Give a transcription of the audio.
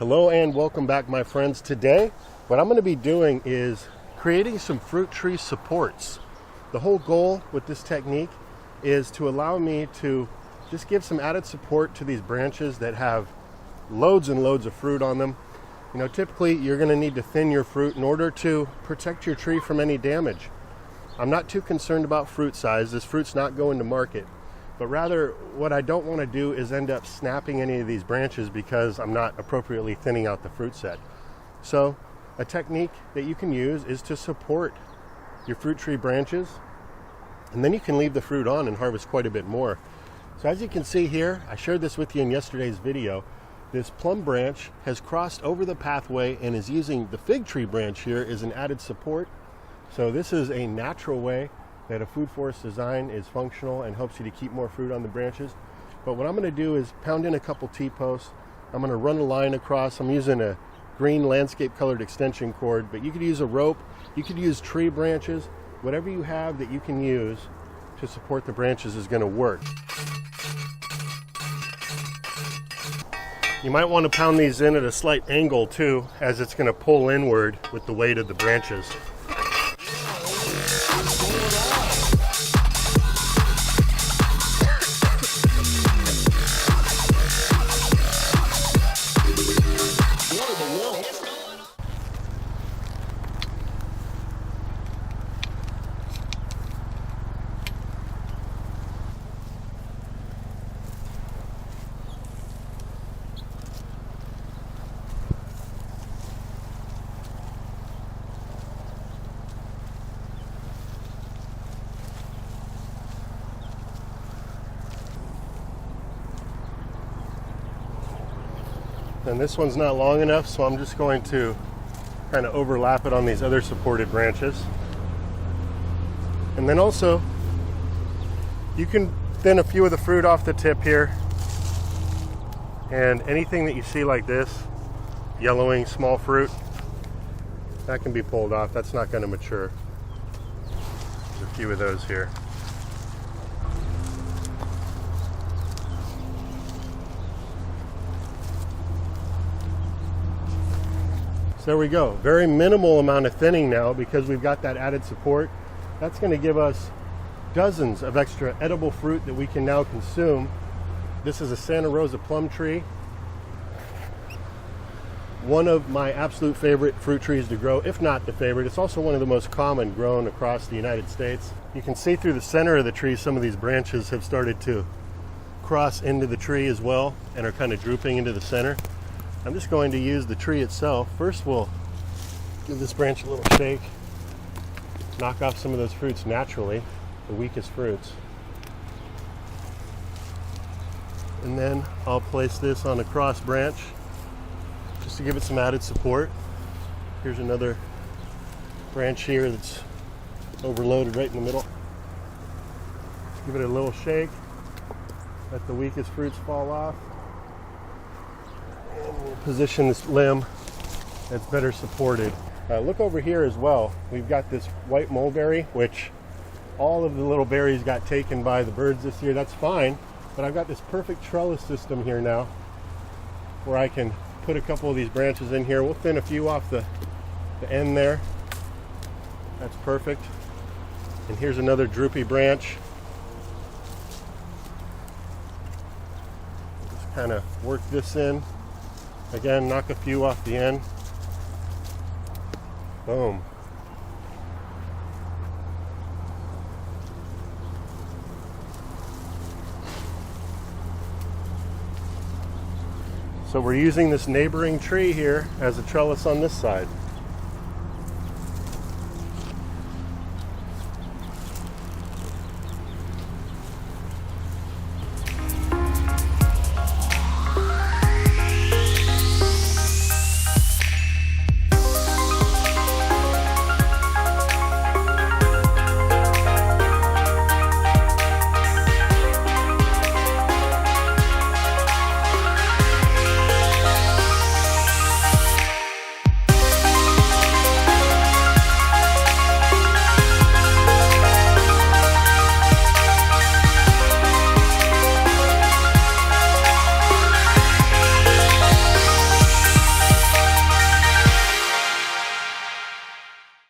Hello and welcome back, my friends. Today what I'm going to be doing is creating some fruit tree supports. The whole goal with this technique is to allow me to just give some added support to these branches that have loads and loads of fruit on them. You know, typically you're going to need to thin your fruit in order to protect your tree from any damage. I'm not too concerned about fruit size. This fruit's not going to market. But rather, what I don't want to do is end up snapping any of these branches because I'm not appropriately thinning out the fruit set. So a technique that you can use is to support your fruit tree branches, and then you can leave the fruit on and harvest quite a bit more. So as you can see here, I shared this with you in yesterday's video. This plum branch has crossed over the pathway and is using the fig tree branch here as an added support. So this is a natural way that a food forest design is functional and helps you to keep more fruit on the branches. But what I'm going to do is pound in a couple T-posts. I'm going to run a line across. I'm using a green landscape colored extension cord, but you could use a rope, you could use tree branches, whatever you have that you can use to support the branches is going to work. You might want to pound these in at a slight angle too, as it's going to pull inward with the weight of the branches. And this one's not long enough, so I'm just going to kind of overlap it on these other supported branches. And then also, you can thin a few of the fruit off the tip here. And anything that you see like this, yellowing small fruit, that can be pulled off. That's not going to mature. There's a few of those here. So there we go. Very minimal amount of thinning now because we've got that added support. That's going to give us dozens of extra edible fruit that we can now consume. This is a Santa Rosa plum tree. One of my absolute favorite fruit trees to grow, if not the favorite. It's also one of the most common grown across the United States. You can see through the center of the tree, some of these branches have started to cross into the tree as well and are kind of drooping into the center. I'm just going to use the tree itself. First we'll give this branch a little shake, knock off some of those fruits naturally, the weakest fruits. And then I'll place this on a cross branch just to give it some added support. Here's another branch here that's overloaded right in the middle. Give it a little shake, let the weakest fruits fall off. We'll position this limb that's better supported. Look over here as well. We've got this white mulberry, which all of the little berries got taken by the birds this year. That's fine, but I've got this perfect trellis system here now where I can put a couple of these branches in here. We'll thin a few off the end there. That's perfect. And here's another droopy branch. Just kind of work this in. Again, knock a few off the end. Boom. So we're using this neighboring tree here as a trellis on this side.